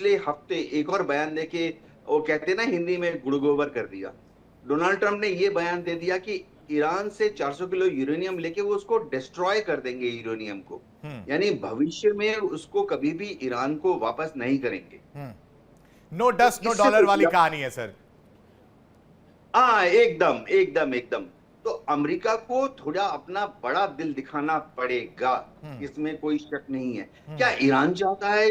पिछले हफ्ते एक और बयान देके वो कहते हैं ना हिंदी में गुड़ गोबर कर दिया। डोनाल्ड ट्रंप ने ये बयान दे दिया कि ईरान से 400 किलो यूरेनियम लेके वो उसको डिस्ट्रॉय कर देंगे यूरेनियम को। यानी भविष्य में उसको कभी भी ईरान को वापस नहीं करेंगे। नो तो डस्ट नो इससे डॉलर वाली तो कहानी है सर। हाँ, एकदम एकदम एकदम। तो अमेरिका को थोड़ा अपना बड़ा दिल दिखाना पड़ेगा, इसमें कोई शक नहीं है। क्या ईरान चाहता है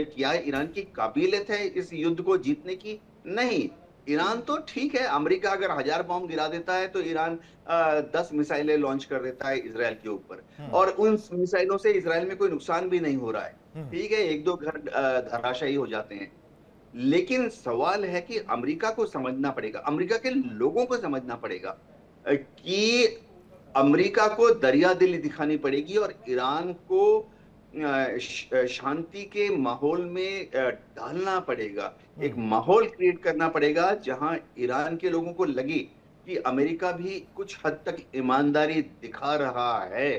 क्या ईरान की काबिलियत है इस युद्ध को जीतने की? नहीं। ईरान तो ठीक है, अमेरिका अगर 1000 बॉम्ब गिरा देता है तो ईरान 10 मिसाइलें लॉन्च कर देता है इसराइल के ऊपर, और उन मिसाइलों से इसराइल में कोई नुकसान भी नहीं हो रहा है। ठीक है, एक दो घर धराशायी हो जाते हैं। लेकिन सवाल है कि अमेरिका को समझना पड़ेगा, अमेरिका के लोगों को समझना पड़ेगा कि अमेरिका को दरिया दिली दिखानी पड़ेगी और ईरान को शांति के माहौल में डालना पड़ेगा। एक माहौल क्रिएट करना पड़ेगा जहां ईरान के लोगों को लगे कि अमेरिका भी कुछ हद तक ईमानदारी दिखा रहा है।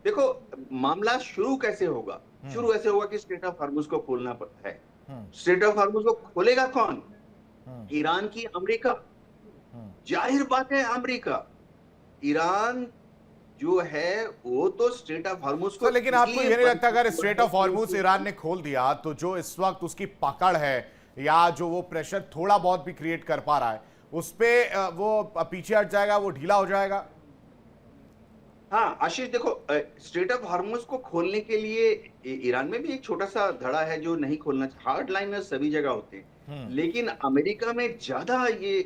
देखो, मामला शुरू कैसे होगा? शुरू ऐसे होगा कि स्ट्रेट ऑफ हॉर्मुज को खोलना है। स्ट्रेट ऑफ हॉर्मुज को खोलेगा कौन? ईरान की अमेरिका। जाहिर बात है अमेरिका। ईरान जो है वो तो स्ट्रेट ऑफ हॉर्मुज को सर लेकिन आपको इसलिए यह नहीं बंद लगता अगर हुआ स्ट्रेट है ऑफ कि हॉर्मुज ईरान ने खोल दिया तो जो इस वक्त उसकी पकड़ है या जो वो प्रेशर थोड़ा बहुत भी क्रिएट कर पा रहा है उस पे वो पीछे हट जाएगा, वो ढीला हो जाएगा? हाँ आशीष, देखो, स्ट्रेट ऑफ हॉर्मुज को खोलने के लिए ईरान में भी एक छोटा सा धड़ा है जो नहीं खोलना। हार्ड लाइनर्स सभी जगह होते हैं, लेकिन अमेरिका में ज्यादा ये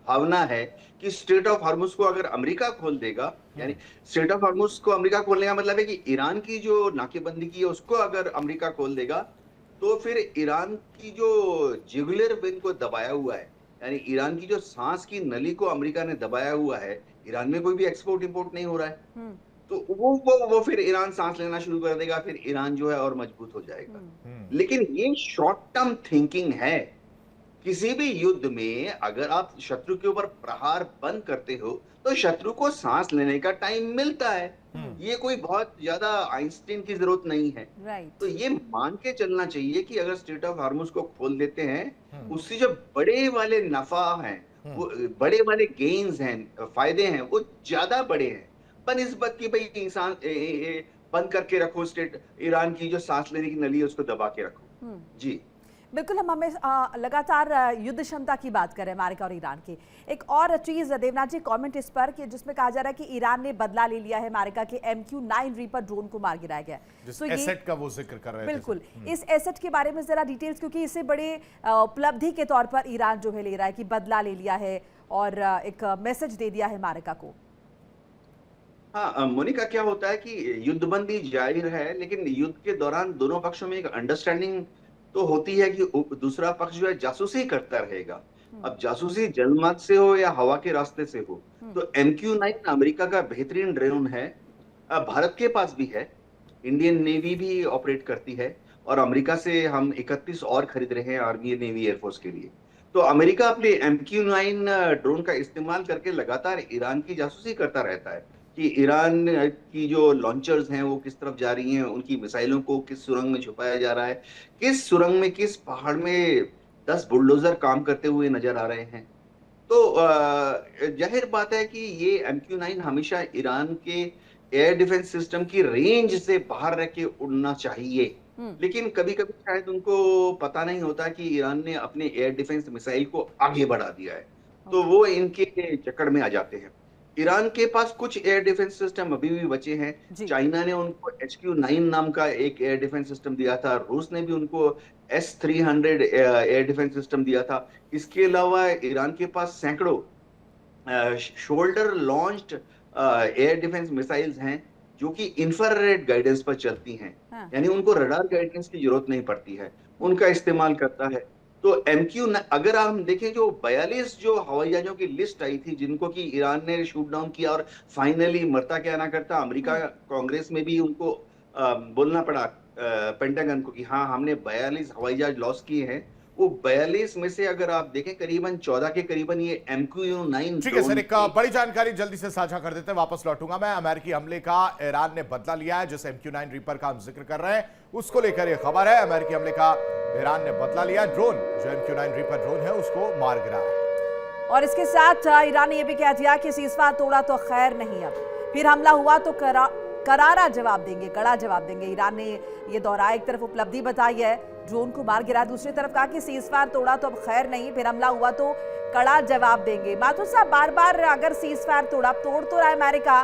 भावना है कि स्ट्रेट ऑफ हॉर्मुज को अगर अमेरिका खोल देगा, यानी स्ट्रेट ऑफ हॉर्मुज को अमेरिका खोलने का मतलब है कि ईरान की जो नाकेबंदी की है उसको अगर अमेरिका खोल देगा तो फिर ईरान की जो जुगुलर वेन को दबाया हुआ है, यानी ईरान की जो सांस की नली को अमेरिका ने दबाया हुआ है, ईरान में कोई भी एक्सपोर्ट इंपोर्ट नहीं हो रहा है, तो वो फिर ईरान सांस लेना शुरू कर देगा, फिर ईरान जो है और मजबूत हो जाएगा। लेकिन ये शॉर्ट टर्म थिंकिंग है। किसी भी युद्ध में अगर आप शत्रु के ऊपर प्रहार बंद करते हो तो शत्रु को सांस लेने का टाइम मिलता है। ये कोई बहुत ज्यादा आइंस्टीन की जरूरत नहीं है। तो राइट। ये मान के चलना चाहिए कि अगर स्ट्रेट ऑफ हार्मुज को खोल देते हैं, उससे जो बड़े वाले नफा हैं, वो बड़े वाले गेन्स हैं, फायदे हैं, वो ज्यादा बड़े हैं बनिस्बत की भाई इंसान बंद करके रखो स्टेट, ईरान की जो सांस लेने की नली है उसको दबा के रखो। जी बिल्कुल। हम हमें लगातार युद्ध क्षमता की बात कर रहे हैं अमेरिका और ईरान की। एक और चीज देवनाथ जी, कमेंट इस पर कि जिसमें कहा जा रहा है कि ईरान ने बदला ले लिया है, अमेरिका के MQ-9 रीपर ड्रोन को मार गिराया गया। तो एसेट का वो जिक्र कर रहे थे। बिल्कुल, इस एसेट के बारे में जरा डिटेल्स, क्योंकि इसे बड़े उपलब्धि के तौर पर ईरान जो है ले रहा है कि बदला ले लिया है और एक मैसेज दे दिया है अमेरिका को। हाँ मोनिका, क्या होता है कि युद्धबंदी जाहिर है, लेकिन युद्ध के दौरान दोनों पक्षों में एक अंडरस्टैंडिंग तो होती है कि दूसरा पक्ष जो है जासूसी करता रहेगा। अब जासूसी जलमार्ग से हो या हवा के रास्ते से हो, तो MQ-9 अमेरिका का बेहतरीन ड्रोन है। भारत के पास भी है, इंडियन नेवी भी ऑपरेट करती है, और अमेरिका से हम 31 और खरीद रहे हैं आर्मी, नेवी, एयरफोर्स के लिए। तो अमेरिका अपने MQ-9 ड्रोन का इस्तेमाल करके लगातार ईरान की जासूसी करता रहता है कि ईरान की जो लॉन्चर्स हैं वो किस तरफ जा रही हैं, उनकी मिसाइलों को किस सुरंग में छुपाया जा रहा है, किस सुरंग में, किस पहाड़ में 10 बुलडोजर काम करते हुए नजर आ रहे हैं। तो जाहिर बात है कि ये MQ-9 हमेशा ईरान के एयर डिफेंस सिस्टम की रेंज से बाहर रह के उड़ना चाहिए। लेकिन कभी कभी शायद उनको पता नहीं होता कि ईरान ने अपने एयर डिफेंस मिसाइल को आगे बढ़ा दिया है, तो वो इनके चक्कर में आ जाते हैं। ईरान के पास कुछ एयर डिफेंस सिस्टम अभी भी बचे हैं। चाइना ने उनको HQ-9 नाम का एक एयर डिफेंस सिस्टम दिया था, रूस ने भी उनको S-300 एयर डिफेंस सिस्टम दिया था। इसके अलावा ईरान के पास सैकड़ों shoulder launched air defence missiles हैं जो कि इंफ्रारेड गाइडेंस पर चलती हैं। यानी उनको रडार गाइडेंस की जरूरत नहीं पड़ती है, उनका इस्तेमाल करता है। तो अगर हम देखें, जो 42 जो हवाई जहाजों की लिस्ट आई थी जिनको कि ईरान ने शूट डाउन किया, और फाइनली मरता क्या ना करता अमेरिका कांग्रेस में भी उनको बोलना पड़ा पेंटागन को कि हाँ हमने 42 हवाई जहाज लॉस किए हैं, वो 42 में से अगर आप देखें करीबन 14 के करीबन ये MQ-9 ठीक है सर, ड्रोन एक बड़ी जानकारी जल्दी से साझा कर देते हैं, वापस लौटूंगा मैं। अमेरिकी हमले का ईरान ने बदला लिया है, जिस MQ-9 रीपर का हम जिक्र कर रहे हैं उसको लेकर यह खबर है। अमेरिकी हमले का ईरान ने बदला लिया, ड्रोन जो MQ-9 रीपर ड्रोन है उसको मार गिराया है। और इसके साथ ईरान ने यह भी कह दिया कि सीजफायर तोड़ा तो खैर नहीं, अब फिर हमला हुआ तो करारा जवाब देंगे, कड़ा जवाब देंगे। ईरान ने ये दोहराया, एक तरफ उपलब्धि बताई है, ड्रोन को मार गिरा, दूसरी तरफ कहा कि सीजफायर तोड़ा तो अब खैर नहीं, फिर हमला हुआ तो कड़ा जवाब देंगे। माथुर साहब, बार बार अगर सीजफायर तोड़ा, तोड़ तो रहा है अमेरिका,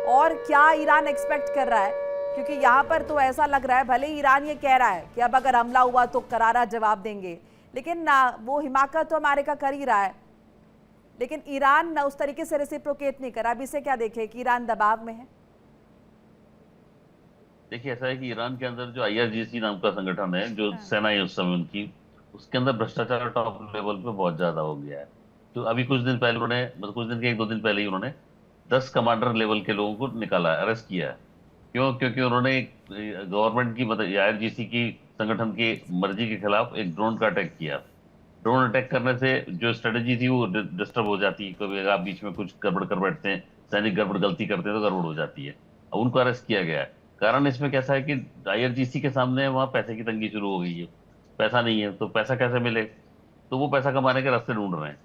और क्या ईरान एक्सपेक्ट कर रहा है? क्योंकि यहाँ पर तो ऐसा लग रहा है, भले ही ईरान ये कह रहा है कि अब अगर हमला हुआ तो करारा जवाब देंगे, लेकिन वो हिमाकत तो अमेरिका कर ही रहा है, लेकिन ईरान उस तरीके से रेसिप्रोकेट नहीं करा। अब इसे क्या देखे कि ईरान दबाव में है? देखिए, ऐसा है कि ईरान के अंदर जो IRGC नाम का संगठन है, जो सेना है उस समय उनकी, उसके अंदर भ्रष्टाचार टॉप लेवल पे बहुत ज्यादा हो गया है। तो अभी कुछ दिन पहले उन्होंने, मतलब कुछ दिन के 1-2 दिन पहले ही उन्होंने 10 कमांडर लेवल के लोगों को निकाला, अरेस्ट किया है। क्यों? क्योंकि उन्होंने गवर्नमेंट की, मतलब IRGC की संगठन की मर्जी के खिलाफ एक ड्रोन का अटैक किया। ड्रोन अटैक करने से जो स्ट्रेटेजी थी वो डिस्टर्ब हो जाती है। कभी आप बीच में कुछ गड़बड़ कर बैठते हैं, सैनिक गड़बड़ गलती करते हैं तो गड़बड़ हो जाती है। अब उनको अरेस्ट किया गया है। कारण इसमें कैसा है कि IRGC के सामने वहां पैसे की तंगी शुरू हो गई है, पैसा नहीं है, तो पैसा कैसे मिले, तो वो पैसा कमाने के रास्ते ढूंढ रहे हैं।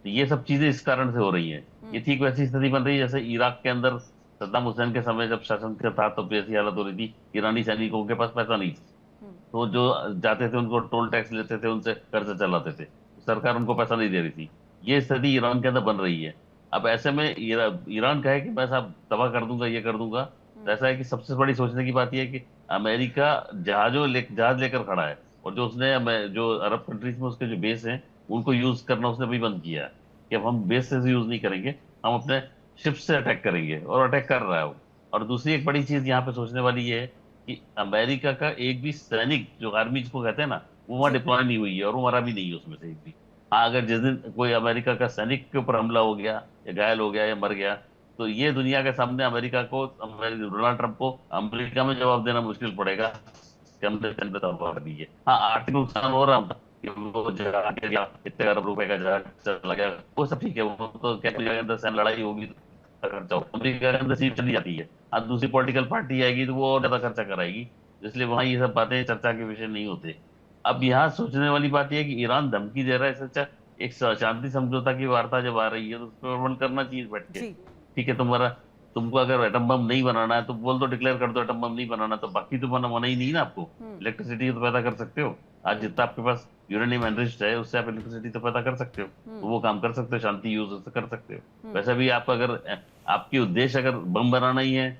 तो ये सब चीजें इस कारण से हो रही है। ये ठीक वैसी स्थिति बन रही है जैसे इराक के अंदर सद्दाम हुसैन के समय जब शासन के था तो ऐसी हालत हो रही थी, ईरानी सैनिकों के पास पैसा नहीं था, तो जो जाते थे उनको टोल टैक्स लेते थे, उनसे कर्ज चलाते थे, सरकार उनको पैसा नहीं दे रही थी। ये स्थिति ईरान के अंदर बन रही है। अब ऐसे में ईरान कहे कि पैसा तबाह कर दूंगा, ये कर दूंगा, तो ऐसा है कि सबसे बड़ी सोचने की बात यह है कि अमेरिका जहाज लेकर खड़ा है, और जो उसने जो अरब कंट्रीज में उसके जो बेस हैं उनको यूज करना उसने भी बंद किया है कि अब हम बेस से यूज नहीं करेंगे, हम अपने शिप से अटैक करेंगे, और अटैक कर रहा है वो। और दूसरी एक बड़ी चीज यहाँ पे सोचने वाली ये है कि अमेरिका का एक भी सैनिक, जो आर्मी जिसको कहते हैं ना, वो वहां डिप्लॉय नहीं हुई है, और वो मरा भी नहीं है उसमें से एक भी। हाँ, अगर जिस दिन कोई अमेरिका का सैनिक के ऊपर हमला हो गया या घायल हो गया या मर गया, तो ये दुनिया के सामने अमेरिका को, डोनाल्ड ट्रंप को अमेरिका में जवाब देना मुश्किल पड़ेगा कि हमने सेना तबाह कर दी है। हाँ, आर्थिक नुकसान हो रहा था कि वो जहाज गिर गया, इतने अरब रुपए का जहाज चला गया, वो सब ठीक है, वो तो क्या के अंदर सैन्य लड़ाई होगी तो खर्चा हो, अमेरिका के अंदर सीट चली जाती है। आज दूसरी पॉलिटिकल पार्टी आएगी तो वो और ज्यादा खर्चा कराएगी, इसलिए वहां ये सब बातें चर्चा के विषय नहीं होते। अब यहाँ सोचने वाली बात यह है कि ईरान धमकी दे रहा है, सच्चा एक शांति समझौता की वार्ता जब आ रही है तो उस पर वर्णन करना चाहिए बैठ के। ठीक है, तुमको अगर एटम बम नहीं बनाना है तो बोल दो, डिक्लेयर कर दो एटम बम नहीं बनाना, तो बाकी तो बना ही नहीं ना आपको। इलेक्ट्रिसिटी तो पैदा कर सकते हो, आज जितना आपके पास यूरेनियम एनरिच्ड है उससे आप इलेक्ट्रिसिटी तो पैदा कर सकते हो, तो वो काम कर सकते हो, शांति यूज कर सकते हो। वैसे भी आप अगर आपकी उद्देश्य अगर बम बनाना ही है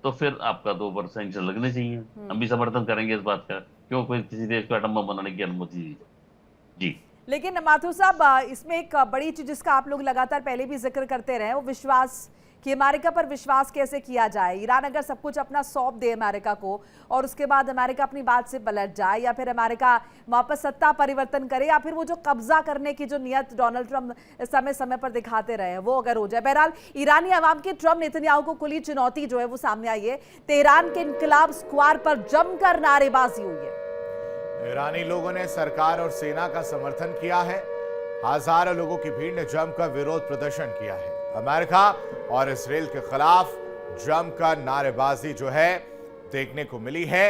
तो फिर आपका तो ऊपर सैंक्शन लगने चाहिए। हम भी समर्थन करेंगे इस बात का, क्यों कोई किसी देश को एटम बम बनाने की अनुमति दी जी। लेकिन माथुर साहब, इसमें एक बड़ी चीज जिसका आप लोग लगातार पहले भी जिक्र करते रहे, वो विश्वास, कि अमेरिका पर विश्वास कैसे किया जाए। ईरान अगर सब कुछ अपना सौंप दे अमेरिका को और उसके बाद अमेरिका अपनी बात से पलट जाए, या फिर अमेरिका वापस सत्ता परिवर्तन करे, या फिर वो जो कब्जा करने की जो नियत डोनाल्ड ट्रंप समय समय पर दिखाते रहे वो अगर हो जाए। बहरहाल ईरानी अवाम की ट्रंप नेतन्याहू को खुली चुनौती जो है वो सामने आई है। तेहरान के इनकलाब स्क्वायर पर जमकर नारेबाजी हुई है। ईरानी लोगों ने सरकार और सेना का समर्थन किया है। हजारों लोगों की भीड़ ने जमकर विरोध प्रदर्शन किया है। अमेरिका और इसराइल के खिलाफ जमकर नारेबाजी जो है देखने को मिली है।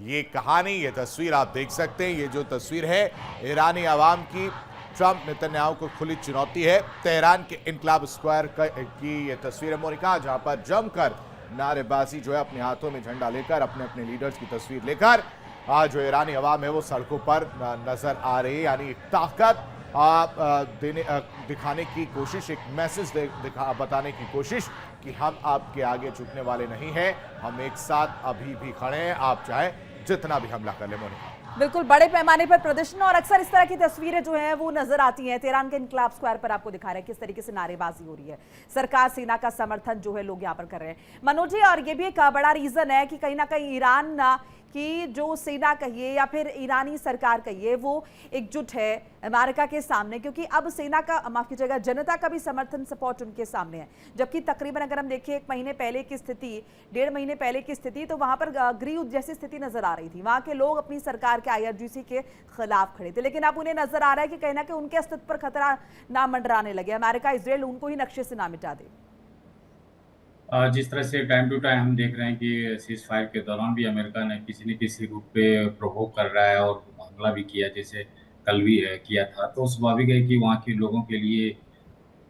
ये कहानी, ये तस्वीर आप देख सकते हैं। ये जो तस्वीर है ईरानी आवाम की, ट्रंप नेतन्याहू को खुली चुनौती है। तेहरान के इनकलाब स्क्वायर की ये तस्वीर है मोनिका, जहां पर जमकर नारेबाजी जो है अपने हाथों में झंडा लेकर, अपने अपने लीडर्स की तस्वीर लेकर आज जो ईरानी अवाम है वो सड़कों पर नजर आ रही है। यानी ताकत दिखाने की कोशिश, एक मैसेज बताने की कोशिश कि हम आपके आगे झुकने वाले नहीं हैं, हम एक साथ अभी भी खड़े हैं, आप चाहे जितना भी हमला कर ले। मोनिका, बिल्कुल बड़े पैमाने पर प्रदर्शन और अक्सर इस तरह की तस्वीरें जो हैं वो नजर आती हैं। तेहरान के इनकलाब स्क्वायर पर आपको दिखा रहे हैं किस तरीके से नारेबाजी हो रही है, सरकार सेना का समर्थन जो है लोग यहाँ पर कर रहे हैं। मनोज जी, और ये भी एक बड़ा रीजन है कि कहीं ना कहीं ईरान कि जो सेना कहिए या फिर ईरानी सरकार कहिए वो एकजुट है अमेरिका के सामने, क्योंकि अब सेना का, माफ कीजिएगा, जनता का भी समर्थन सपोर्ट उनके सामने है। जबकि तकरीबन अगर हम देखें 1 महीने पहले की स्थिति, 1.5 महीने पहले की स्थिति, तो वहां पर गृहयुद्ध जैसी स्थिति नजर आ रही थी। वहां के लोग अपनी सरकार के IRGC के खिलाफ खड़े थे, लेकिन अब उन्हें नजर आ रहा है कि कहीं ना कहीं उनके अस्तित्व पर खतरा ना मंडराने लगे, अमेरिका इसराइल उनको ही नक्शे से ना मिटा दे। जिस तरह से टाइम टू टाइम हम देख रहे हैं कि सीज फायर के दौरान भी अमेरिका ने किसी न किसी रूप पे प्रोवोक कर रहा है और हमला भी किया, जैसे कल भी किया था। तो स्वाभाविक है कि वहाँ के लोगों के लिए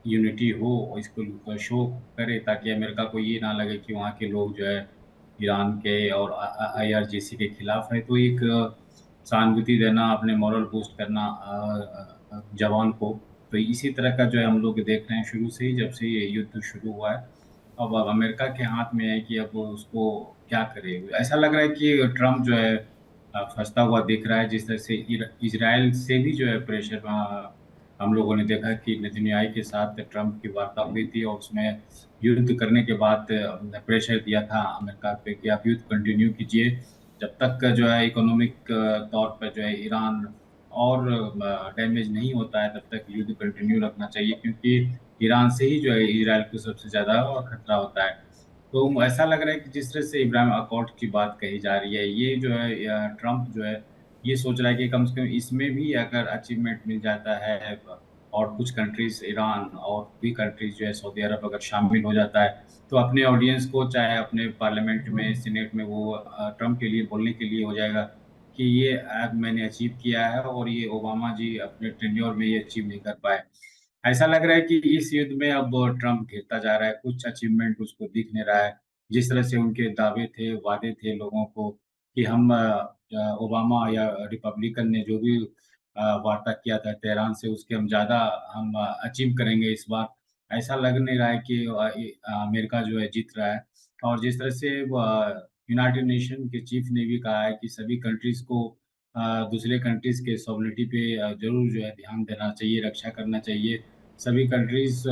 यूनिटी हो, इसको शो करे, ताकि अमेरिका को ये ना लगे कि वहाँ के लोग जो है ईरान के और IRGC के खिलाफ है। तो एक सहानुभूति देना, अपने मॉरल बूस्ट करना जवान को, तो इसी तरह का जो है हम लोग देख रहे हैं शुरू से ही, जब से ये युद्ध शुरू हुआ है। अब अमेरिका के हाथ में है कि अब उसको क्या करे। ऐसा लग रहा है कि ट्रम्प जो है फंसता हुआ दिख रहा है। जिस तरह से इजराइल से भी जो है प्रेशर, हम लोगों ने देखा कि नेतन्याहू के साथ ट्रम्प की वार्ता हुई थी और उसमें युद्ध करने के बाद प्रेशर दिया था अमेरिका पे कि आप युद्ध कंटिन्यू कीजिए, जब तक जो है इकोनॉमिक तौर पर जो है ईरान और डैमेज नहीं होता है, तब तक युद्ध कंटिन्यू रखना चाहिए, क्योंकि ईरान से ही जो है इजराइल को सबसे ज़्यादा खतरा होता है। तो ऐसा लग रहा है कि जिस तरह से इब्राहिम अकॉर्ड की बात कही जा रही है, ये जो है ट्रम्प जो है ये सोच रहा है कि कम से कम इसमें भी अगर अचीवमेंट मिल जाता है और कुछ कंट्रीज, ईरान और भी कंट्रीज जो है सऊदी अरब अगर शामिल हो जाता है, तो अपने ऑडियंस को, चाहे अपने पार्लियामेंट में, सीनेट में, वो ट्रम्प के लिए बोलने के लिए हो जाएगा कि ये मैंने अचीव किया है और ये ओबामा जी अपने टेन्योर में ये अचीव नहीं कर पाए। ऐसा लग रहा है कि इस युद्ध में अब ट्रम्प घिरता जा रहा है, कुछ अचीवमेंट उसको दिख नहीं रहा है। जिस तरह से उनके दावे थे, वादे थे लोगों को कि हम ओबामा या रिपब्लिकन ने जो भी वार्ता किया था तेहरान से, उसके हम ज़्यादा हम अचीव करेंगे इस बार। ऐसा लग नहीं रहा है कि अमेरिका जो है जीत रहा है। और जिस तरह से यूनाइटेड नेशन के चीफ ने भी कहा है कि सभी कंट्रीज़ को दूसरे कंट्रीज़ के सॉवरेनिटी पे ज़रूर जो है ध्यान देना चाहिए, रक्षा करना चाहिए। सभी कंट्रीज़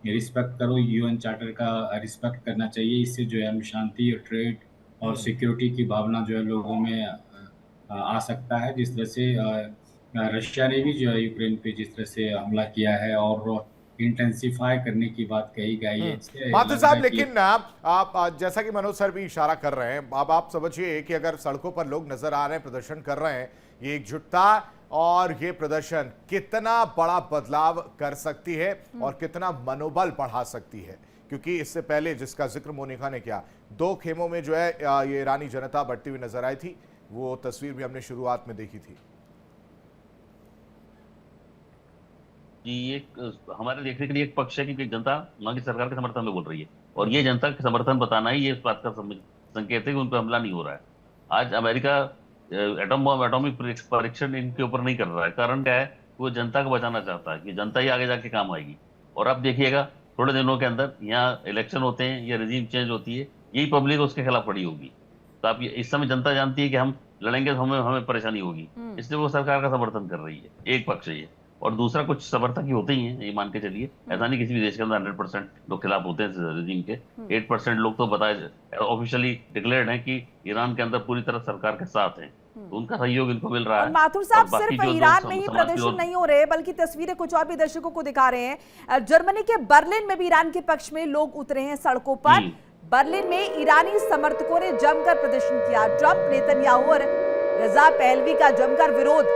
रिस्पेक्ट करो, UN चार्टर का रिस्पेक्ट करना चाहिए। इससे जो है हम शांति और ट्रेड और सिक्योरिटी की भावना जो है लोगों में आ सकता है। जिस तरह से रशिया ने भी जो है यूक्रेन पे जिस तरह से हमला किया है और इंटेंसिफाई करने की बात कही गई है। माथुर साहब, लेकिन आप जैसा कि मनोज सर भी इशारा कर रहे हैं, अब आप समझिए कि अगर सड़कों पर लोग नजर आ रहे हैं, प्रदर्शन कर रहे हैं, ये एकजुटता और ये प्रदर्शन कितना बड़ा बदलाव कर सकती है और कितना मनोबल बढ़ा सकती है। क्योंकि इससे पहले जिसका जिक्र मोनिका ने किया, 2 खेमों में जो है ये ईरानी जनता बढ़ती हुई नजर आई थी, वो तस्वीर भी हमने शुरुआत में देखी थी। ये हमारे देखने के लिए एक पक्ष है कि जनता वहाँ की सरकार के समर्थन में बोल रही है, और ये जनता के समर्थन बताना ही ये इस बात का संकेत है कि उन पर हमला नहीं हो रहा है। आज अमेरिका एटॉमिक परीक्षण इनके ऊपर नहीं कर रहा है। कारण क्या है? वो जनता को बचाना चाहता है कि जनता ही आगे जाके काम आएगी। और अब देखिएगा थोड़े दिनों के अंदर यहाँ इलेक्शन होते हैं या रिजीम चेंज होती है, यही पब्लिक उसके खिलाफ खड़ी होगी। तो आप इस समय जनता जानती है कि हम लड़ेंगे तो हमें परेशानी होगी, इसलिए वो सरकार का समर्थन कर रही है। एक पक्ष है ये, और दूसरा कुछ समर्थक ही होते ही हैं, ये मान के चलिए। ऐसा नहीं किसी भी देश के अंदर 100% लोग खिलाफ होते हैं रिजीम के। 8% लोग तो बताए ऑफिशियली डिक्लेयर्ड हैं कि ईरान के अंदर पूरी तरह सरकार के साथ हैं, तो उनका सहयोग इनको मिल रहा है। माथुर साहब, सिर्फ ईरान में ही प्रदर्शन नहीं हो रहे, बल्कि तस्वीरें कुछ और भी दर्शकों को दिखा रहे हैं। जर्मनी के बर्लिन में भी ईरान के पक्ष में लोग उतरे हैं सड़कों पर। बर्लिन में ईरानी समर्थकों ने जमकर प्रदर्शन किया। ट्रंप, नेतन्याहू और रजा पहलवी का जमकर विरोध।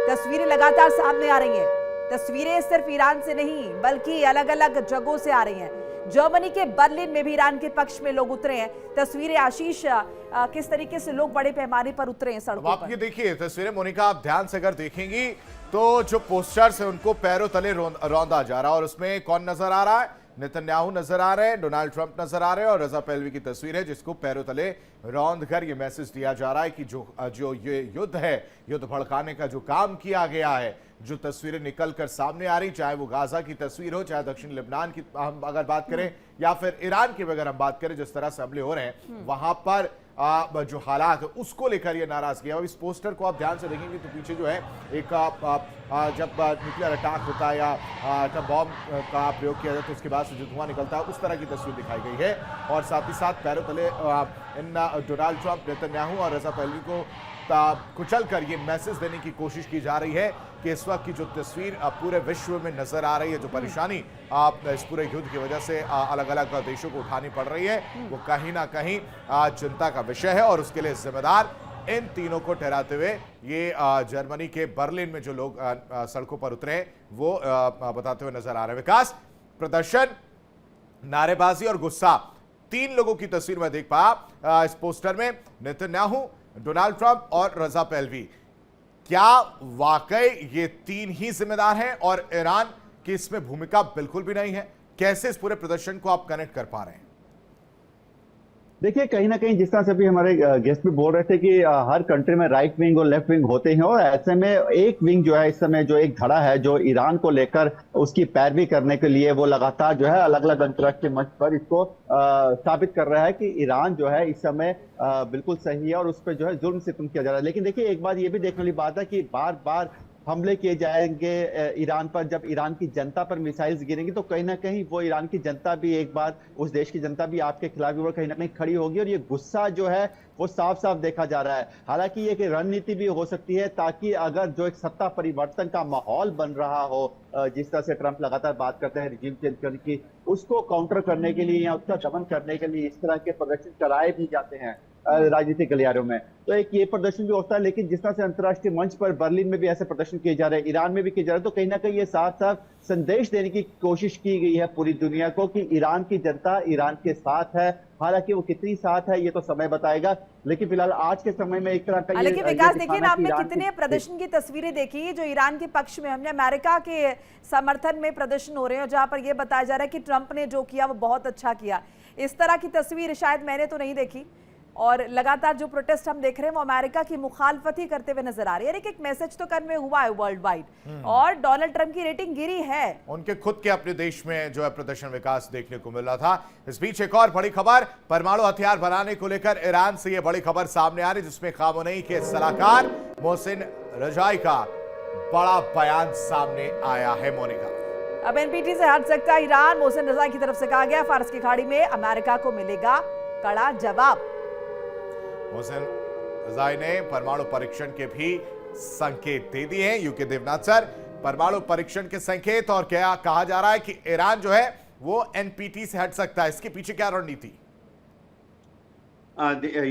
तस्वीरें लगातार सामने आ रही हैं। तस्वीरें सिर्फ ईरान से नहीं बल्कि अलग अलग जगहों से आ रही हैं। जर्मनी के बर्लिन में भी ईरान के पक्ष में लोग उतरे हैं। तस्वीरें आशीष, किस तरीके से लोग बड़े पैमाने पर उतरे हैं सड़कों पर। आप ये देखिए तस्वीरें मोनिका, आप ध्यान से अगर देखेंगी तो जो पोस्टर्स है उनको पैरों तले रौंदा जा रहा है, और उसमें कौन नजर आ रहा है? नेतन्याहू नजर आ रहे हैं, डोनाल्ड ट्रंप नजर आ रहे हैं, और रजा पहलवी की तस्वीर है जिसको पैरों तले रौंद कर ये मैसेज दिया जा रहा है कि जो ये युद्ध है, युद्ध भड़काने का जो काम किया गया है, जो तस्वीरें निकल कर सामने आ रही, चाहे वो गाजा की तस्वीर हो, चाहे दक्षिण लेबनान की हम अगर बात करें, या फिर ईरान की अगर हम बात करें, जिस तरह से हमले हो रहे हैं वहां पर जो हालात है उसको लेकर ये नाराजगी है। अब इस पोस्टर को आप ध्यान से देखेंगे तो पीछे जो है एक जब न्यूक्लियर अटैक होता है या एटम बॉम्ब का प्रयोग किया जाता है तो उसके बाद से जो धुआं निकलता है उस तरह की तस्वीर दिखाई गई है। और साथ ही साथ पैरों तले इन डोनाल्ड ट्रंप, नेतन्याहू और रजा पहलवी को कुचल कर ये मैसेज देने की कोशिश की जा रही है कि इस वक्त की जो तस्वीर पूरे विश्व में नजर आ रही है, जो परेशानी इस पूरे युद्ध की वजह से अलग अलग देशों को उठानी पड़ रही है, वो कहीं ना कहीं चिंता का विषय है। और उसके लिए जिम्मेदार इन तीनों को ठहराते हुए ये जर्मनी के बर्लिन में जो लोग सड़कों पर उतरे वो बताते हुए नजर आ रहे हैं। विकास, प्रदर्शन, नारेबाजी और गुस्सा, तीन लोगों की तस्वीर में देख पाया इस पोस्टर में, नेतन्याहू, डोनाल्ड ट्रंप और रजा पहलवी। क्या वाकई ये तीन ही जिम्मेदार हैं और ईरान की इसमें भूमिका बिल्कुल भी नहीं है? कैसे इस पूरे प्रदर्शन को आप कनेक्ट कर पा रहे हैं? देखिए, कहीं ना कहीं जिस तरह से भी हमारे गेस्ट भी बोल रहे थे कि हर कंट्री में राइट विंग और लेफ्ट विंग होते हैं, और ऐसे में एक विंग जो है इस समय जो एक धड़ा है जो ईरान को लेकर उसकी पैरवी करने के लिए वो लगातार जो है अलग अलग अंतर्राष्ट्रीय मंच पर इसको साबित कर रहा है कि ईरान जो है इस समय बिल्कुल सही है और उस पर जो है जुल्म सितम किया जा रहा है। लेकिन देखिए, एक बात ये भी देखने वाली बात है कि बार बार हमले किए जाएंगे ईरान पर, जब ईरान की जनता पर मिसाइल्स गिरेंगी तो कहीं ना कहीं वो ईरान की जनता भी एक बार, उस देश की जनता भी आपके खिलाफ भी कहीं ना कहीं खड़ी होगी और ये गुस्सा जो है वो साफ साफ देखा जा रहा है। हालांकि ये कि रणनीति भी हो सकती है ताकि अगर जो एक सत्ता परिवर्तन का माहौल बन रहा हो, जिस तरह से ट्रंप लगातार बात करते हैं रिजीम चेंज करने की, उसको काउंटर करने के लिए या उसका दमन करने के लिए इस तरह के प्रदर्शन कराए भी जाते हैं राजनीतिक गलियारों में। तो एक ये प्रदर्शन भी होता है, लेकिन जिस तरह से अंतर्राष्ट्रीय मंच पर बर्लिन में भी ऐसे प्रदर्शन किए जा रहे हैं, ईरान में भी किए जा रहे हैं, तो कहीं ना कहीं ये साफ साफ संदेश देने की कोशिश की गई है पूरी दुनिया को कि ईरान की जनता ईरान के साथ है। हालांकि वो कितनी साथ है ये तो समय बताएगा, लेकिन फिलहाल आज के समय में एक तरह का लेकिन विकास देखिए ना, आपने कितने प्रदर्शन की तस्वीरें देखी जो ईरान के पक्ष में, हमने अमेरिका के समर्थन में प्रदर्शन हो रहे हैं जहां पर यह बताया जा रहा है कि ट्रंप ने जो किया वो बहुत अच्छा किया। इस तरह की तस्वीर शायद मैंने तो नहीं देखी। और लगातार जो प्रोटेस्ट हम देख रहे हैं वो अमेरिका की मुखालफत ही करते हुए नजर आ रही है। एक मैसेज तो कन्वे हुआ है वर्ल्ड वाइड और डोनाल्ड ट्रंप की रेटिंग गिरी है। उनके खुद के अपने देश में जो है प्रदर्शन विकास देखने को मिल रहा था। इस बीच एक और बड़ी खबर, परमाणु हथियार बनाने को लेकर ईरान से यह बड़ी खबर सामने आ रही जिसमें खामोनई के सलाहकार मोहसिन रजाई का बड़ा बयान सामने आया है। मोनिका, अब एनपीटी से हट सकता है ईरान, मोहसिन रजाई की तरफ से कहा गया फारस की खाड़ी में अमेरिका को मिलेगा कड़ा जवाब। मोहसिन रजाई ने परमाणु परीक्षण के भी संकेत दे दिए हैं। यूके देवनाथ सर, परमाणु परीक्षण के संकेत और क्या कहा जा रहा है कि ईरान जो है वो एनपीटी से हट सकता है, इसके पीछे क्या रणनीति?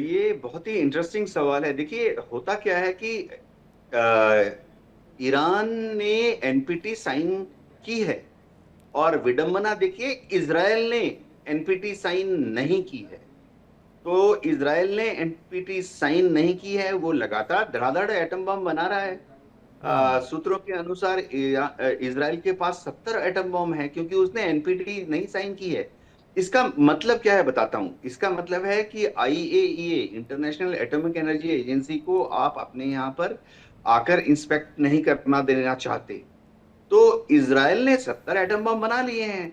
ये बहुत ही इंटरेस्टिंग सवाल है। देखिए, होता क्या है कि ईरान ने एनपीटी साइन की है और विडंबना देखिए, इजराइल ने एनपीटी साइन नहीं की है। तो इजराइल ने एनपीटी साइन नहीं की है, वो लगातार धड़ाधड़ एटम बम बना रहा है। सूत्रों के अनुसार इजराइल के पास 70 एटम बम है क्योंकि उसने एनपीटी नहीं साइन की है। इसका मतलब क्या है बताता हूं। इसका मतलब है कि IAEA, international atomic energy agency को आप अपने यहाँ पर आकर इंस्पेक्ट नहीं करना देना चाहते। तो इजराइल ने 70 एटम बम बना लिए हैं।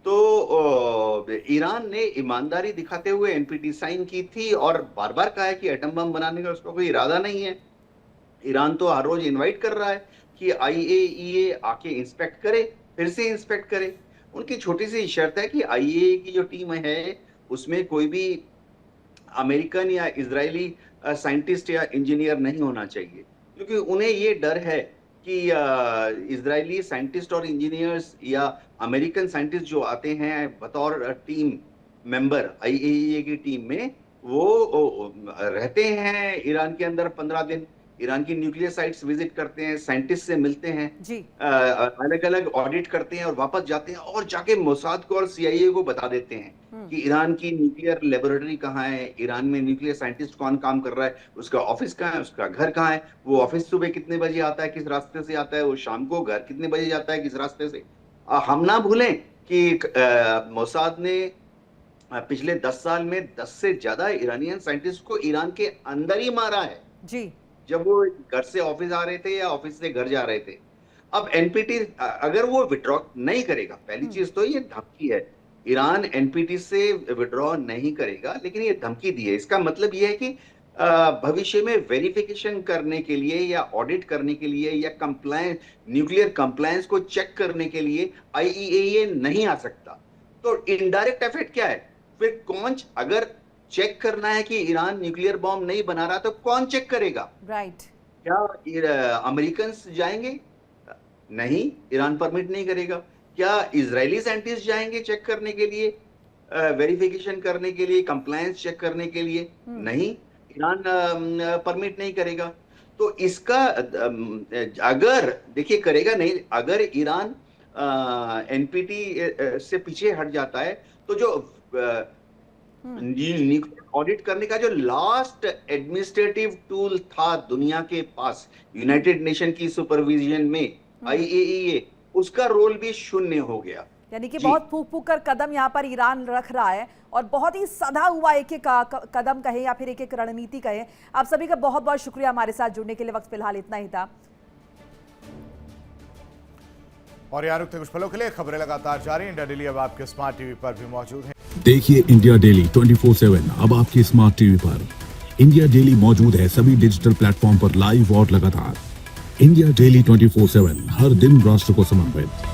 तो ईरान ने ईमानदारी दिखाते हुए एनपीटी साइन की थी और बार बार कहा है कि एटम बम बनाने का उसका कोई इरादा नहीं है। ईरान तो हर रोज इनवाइट कर रहा है कि आईएईए आके इंस्पेक्ट करे, फिर से इंस्पेक्ट करे। उनकी छोटी सी शर्त है कि आईएईए की जो टीम है उसमें कोई भी अमेरिकन या इजरायली साइंटिस्ट या इंजीनियर नहीं होना चाहिए, क्योंकि उन्हें ये डर है कि इजरायली साइंटिस्ट और इंजीनियर्स या अमेरिकन साइंटिस्ट जो आते हैं बतौर टीम मेंबर आईएईए की टीम में, वो रहते हैं ईरान के अंदर 15 दिन, ईरान की न्यूक्लियर साइट्स विजिट करते हैं, साइंटिस्ट से मिलते हैं, अलग अलग ऑडिट करते हैं और वापस जाते हैं और जाके मोसाद को और सीआईए को बता देते हैं कि ईरान की न्यूक्लियर लेबोरेटरी कहाँ है, ईरान में न्यूक्लियर साइंटिस्ट कौन काम कर रहा है, उसका ऑफिस कहाँ है, उसका घर कहाँ है, वो ऑफिस सुबह कितने बजे आता है, किस रास्ते से आता है, वो शाम को घर कितने बजे जाता है, किस रास्ते से। हम ना भूलें कि मोसाद ने पिछले 10 साल में 10 से ज्यादा ईरानियन साइंटिस्ट को ईरान के अंदर ही मारा है जी, जब वो घर से ऑफिस आ रहे थे या ऑफिस से घर जा रहे थे। अब एनपीटी अगर वो विड्रॉ नहीं करेगा, पहली चीज तो ये धमकी है। ईरान एनपीटी से विड्रॉ नहीं करेगा, लेकिन ये धमकी दी है। इसका मतलब ये है कि भविष्य में वेरिफिकेशन करने के लिए या ऑडिट करने के लिए या कंप्लायंस, न्यूक्लियर कंप्लायंस को चेक करने के लिए आईईए नहीं आ सकता। तो इनडायरेक्ट इफेक्ट क्या है? फिर कौन, अगर चेक करना है कि ईरान न्यूक्लियर बॉम्ब नहीं बना रहा तो कौन चेक करेगा? राइट। क्या अमेरिकन जाएंगे? नहीं, ईरान परमिट नहीं करेगा। क्या इजरायली साइंटिस्ट जाएंगे चेक करने के लिए, वेरिफिकेशन करने के लिए, कंप्लायंस चेक करने के लिए? नहीं, ईरान परमिट नहीं करेगा। तो इसका अगर देखिए करेगा नहीं, अगर ईरान एनपीटी से पीछे हट जाता है तो जो ऑडिट करने का जो लास्ट एडमिनिस्ट्रेटिव टूल था दुनिया के पास यूनाइटेड नेशन की सुपरविजन में, आईएईए, उसका रोल भी शून्य हो गया। यानी कि बहुत फूक फूक कर कदम यहाँ पर ईरान रख रहा है और बहुत ही सधा हुआ एक एक कदम कहे या फिर एक एक रणनीति कहे। आप सभी का बहुत बहुत शुक्रिया हमारे साथ जुड़ने के लिए। वक्त फिलहाल इतना ही था और यहाँ रुकते कुछ पलों के लिए। खबरें लगातार जारी। इंडिया डेली अब आपके स्मार्ट टीवी पर भी मौजूद है। देखिए इंडिया डेली 24/7 अब आपकी स्मार्ट टीवी पर। इंडिया डेली मौजूद है सभी डिजिटल प्लेटफॉर्म पर लाइव और लगातार। इंडिया डेली 24/7 हर दिन राष्ट्र को समर्पित।